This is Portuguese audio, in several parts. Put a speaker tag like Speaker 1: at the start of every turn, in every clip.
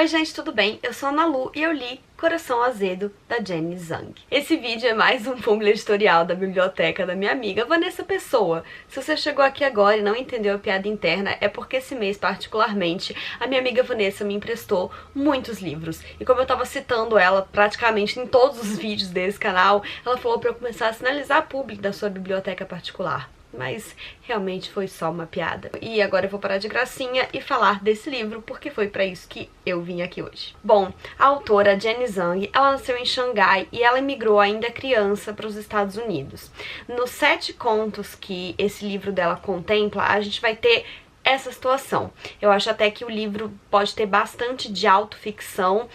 Speaker 1: Oi gente, tudo bem? Eu sou a Ana Lu e eu li Coração Azedo, da Jenny Zhang. Esse vídeo é mais um publi editorial da biblioteca da minha amiga Vanessa Pessoa. Se você chegou aqui agora e não entendeu a piada interna, é porque esse mês, particularmente, a minha amiga Vanessa me emprestou muitos livros. E como eu tava citando ela praticamente em todos os vídeos desse canal, ela falou pra eu começar a sinalizar a publi da sua biblioteca particular. Mas realmente foi só uma piada. E agora eu vou parar de gracinha e falar desse livro, porque foi pra isso que eu vim aqui hoje. Bom, a autora Jenny Zhang, ela nasceu em Xangai e ela emigrou ainda criança para os Estados Unidos. Nos 7 contos que esse livro dela contempla, a gente vai ter essa situação. Eu acho até que o livro pode ter bastante de autoficção,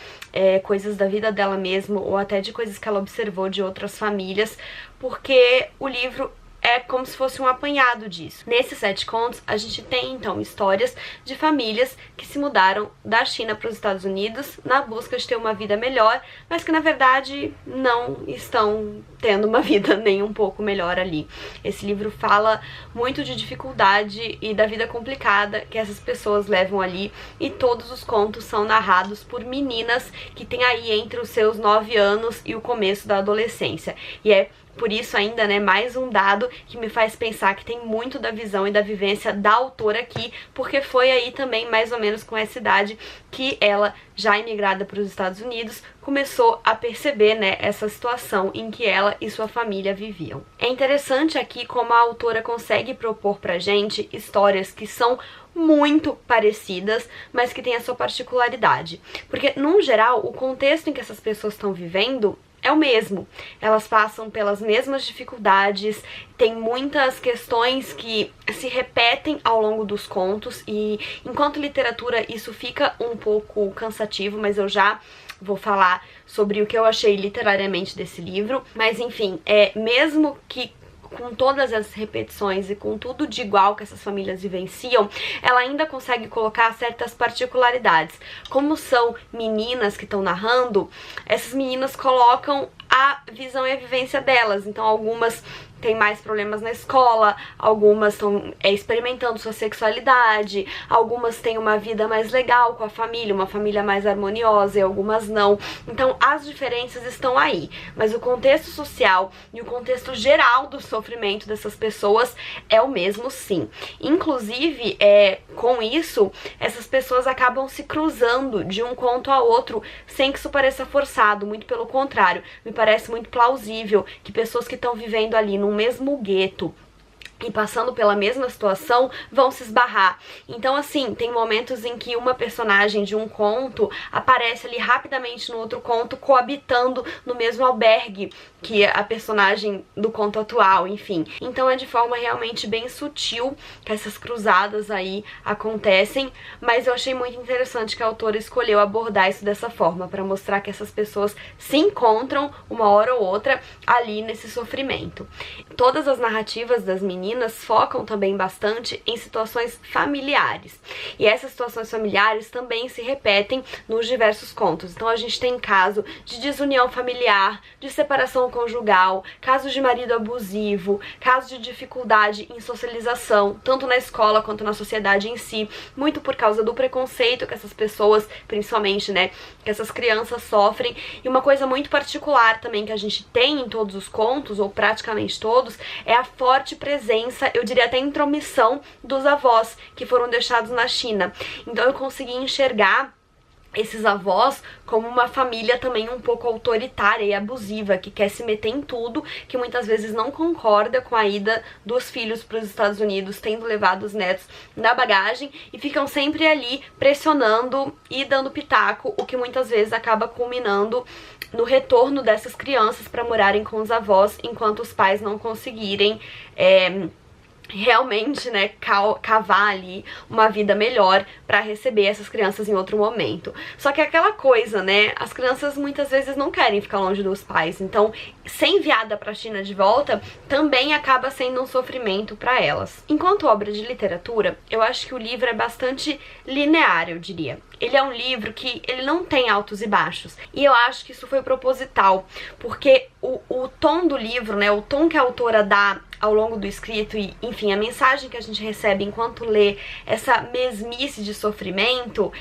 Speaker 1: coisas da vida dela mesmo, ou até de coisas que ela observou de outras famílias, porque o livro é como se fosse um apanhado disso. Nesses 7 contos, a gente tem, então, histórias de famílias que se mudaram da China para os Estados Unidos na busca de ter uma vida melhor, mas que, na verdade, não estão tendo uma vida nem um pouco melhor ali. Esse livro fala muito de dificuldade e da vida complicada que essas pessoas levam ali, e todos os contos são narrados por meninas que têm aí entre os seus 9 anos e o começo da adolescência. E é por isso ainda, né, mais um dado que me faz pensar que tem muito da visão e da vivência da autora aqui, porque foi aí também, mais ou menos com essa idade, que ela, já imigrada para os Estados Unidos, começou a perceber, né, essa situação em que ela e sua família viviam. É interessante aqui como a autora consegue propor pra gente histórias que são muito parecidas, mas que têm a sua particularidade. Porque, num geral, o contexto em que essas pessoas estão vivendo é o mesmo. Elas passam pelas mesmas dificuldades, tem muitas questões que se repetem ao longo dos contos, e enquanto literatura isso fica um pouco cansativo, mas eu já vou falar sobre o que eu achei literariamente desse livro. Mas enfim, mesmo que com todas as repetições e com tudo de igual que essas famílias vivenciam, ela ainda consegue colocar certas particularidades. Como são meninas que estão narrando, essas meninas colocam a visão e a vivência delas. Então algumas têm mais problemas na escola, algumas estão experimentando sua sexualidade, algumas têm uma vida mais legal com a família, uma família mais harmoniosa, e algumas não. Então as diferenças estão aí, mas o contexto social e o contexto geral do sofrimento dessas pessoas é o mesmo, sim. Inclusive, com isso, essas pessoas acabam se cruzando de um conto a outro sem que isso pareça forçado, muito pelo contrário. Me parece muito plausível que pessoas que estão vivendo ali no mesmo gueto e passando pela mesma situação vão se esbarrar. Então, assim, tem momentos em que uma personagem de um conto aparece ali rapidamente no outro conto, coabitando no mesmo albergue que a personagem do conto atual, enfim. Então é de forma realmente bem sutil que essas cruzadas aí acontecem, mas eu achei muito interessante que a autora escolheu abordar isso dessa forma, para mostrar que essas pessoas se encontram uma hora ou outra ali nesse sofrimento. Todas as narrativas das meninas focam também bastante em situações familiares, e essas situações familiares também se repetem nos diversos contos. Então a gente tem caso de desunião familiar, de separação conjugal, casos de marido abusivo, casos de dificuldade em socialização, tanto na escola quanto na sociedade em si, muito por causa do preconceito que essas pessoas, principalmente, né, que essas crianças sofrem. E uma coisa muito particular também que a gente tem em todos os contos, ou praticamente todos, é a forte presença, eu diria até intromissão, dos avós que foram deixados na China. Então eu consegui enxergar esses avós como uma família também um pouco autoritária e abusiva, que quer se meter em tudo, que muitas vezes não concorda com a ida dos filhos para os Estados Unidos, tendo levado os netos na bagagem, e ficam sempre ali pressionando e dando pitaco, o que muitas vezes acaba culminando no retorno dessas crianças para morarem com os avós, enquanto os pais não conseguirem realmente, né, cavar ali uma vida melhor pra receber essas crianças em outro momento. Só que é aquela coisa, né, as crianças muitas vezes não querem ficar longe dos pais, então ser enviada pra China de volta também acaba sendo um sofrimento pra elas. Enquanto obra de literatura, eu acho que o livro é bastante linear, eu diria. Ele é um livro que ele não tem altos e baixos, e eu acho que isso foi proposital, porque o tom do livro, né, o tom que a autora dá ao longo do escrito e, enfim, a mensagem que a gente recebe enquanto lê essa mesmice de sofrimento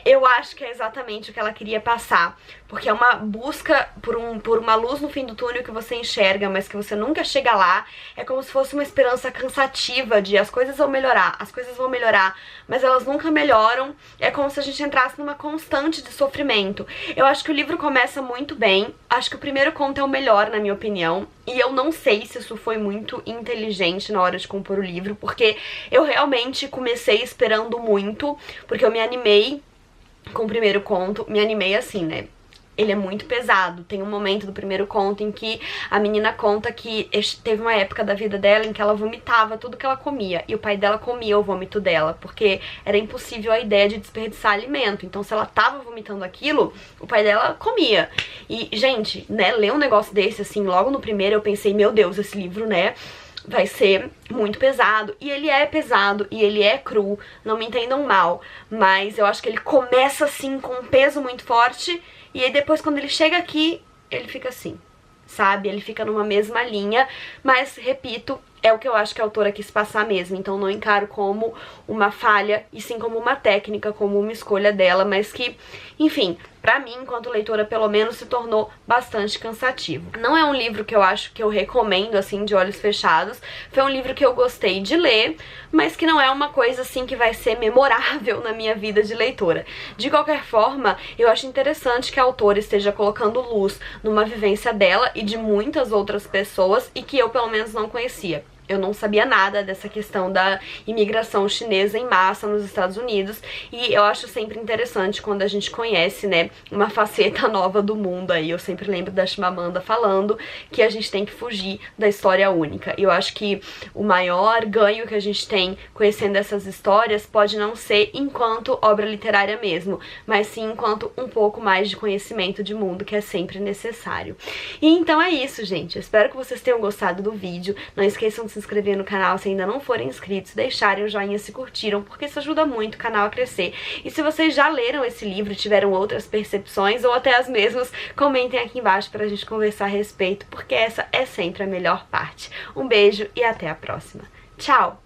Speaker 1: eu acho que é exatamente o que ela queria passar, porque é uma busca por uma luz no fim do túnel que você enxerga, mas que você nunca chega lá. É como se fosse uma esperança cansativa de as coisas vão melhorar, mas elas nunca melhoram. É como se a gente entrasse numa constante de sofrimento. Eu acho que o livro começa muito bem, acho que o primeiro conto é o melhor, na minha opinião, e eu não sei se isso foi muito inteligente na hora de compor o livro, porque eu realmente comecei esperando muito, porque eu me animei com o primeiro conto, me animei assim, né? Ele é muito pesado. Tem um momento do primeiro conto em que a menina conta que teve uma época da vida dela em que ela vomitava tudo que ela comia, e o pai dela comia o vômito dela, porque era impossível a ideia de desperdiçar alimento. Então, se ela tava vomitando aquilo, o pai dela comia. E, gente, né, ler um negócio desse, assim, logo no primeiro eu pensei, meu Deus, esse livro, né, vai ser muito pesado. E ele é pesado, e ele é cru, não me entendam mal, mas eu acho que ele começa assim com um peso muito forte, e aí depois quando ele chega aqui, ele fica assim, sabe? Ele fica numa mesma linha, mas, repito, é o que eu acho que a autora quis passar mesmo, então não encaro como uma falha, e sim como uma técnica, como uma escolha dela, mas que, enfim, pra mim, enquanto leitora, pelo menos, se tornou bastante cansativo. Não é um livro que eu acho que eu recomendo, assim, de olhos fechados. Foi um livro que eu gostei de ler, mas que não é uma coisa, assim, que vai ser memorável na minha vida de leitora. De qualquer forma, eu acho interessante que a autora esteja colocando luz numa vivência dela e de muitas outras pessoas, e que eu, pelo menos, não conhecia. Eu não sabia nada dessa questão da imigração chinesa em massa nos Estados Unidos, e eu acho sempre interessante quando a gente conhece, né, uma faceta nova do mundo aí. Eu sempre lembro da Chimamanda falando que a gente tem que fugir da história única. E eu acho que o maior ganho que a gente tem conhecendo essas histórias pode não ser enquanto obra literária mesmo, mas sim enquanto um pouco mais de conhecimento de mundo, que é sempre necessário. E então é isso, gente. Eu espero que vocês tenham gostado do vídeo. Não esqueçam de se inscrever no canal se ainda não forem inscritos, deixarem o joinha se curtiram, porque isso ajuda muito o canal a crescer. E se vocês já leram esse livro e tiveram outras percepções, ou até as mesmas, comentem aqui embaixo pra gente conversar a respeito, porque essa é sempre a melhor parte. Um beijo e até a próxima. Tchau!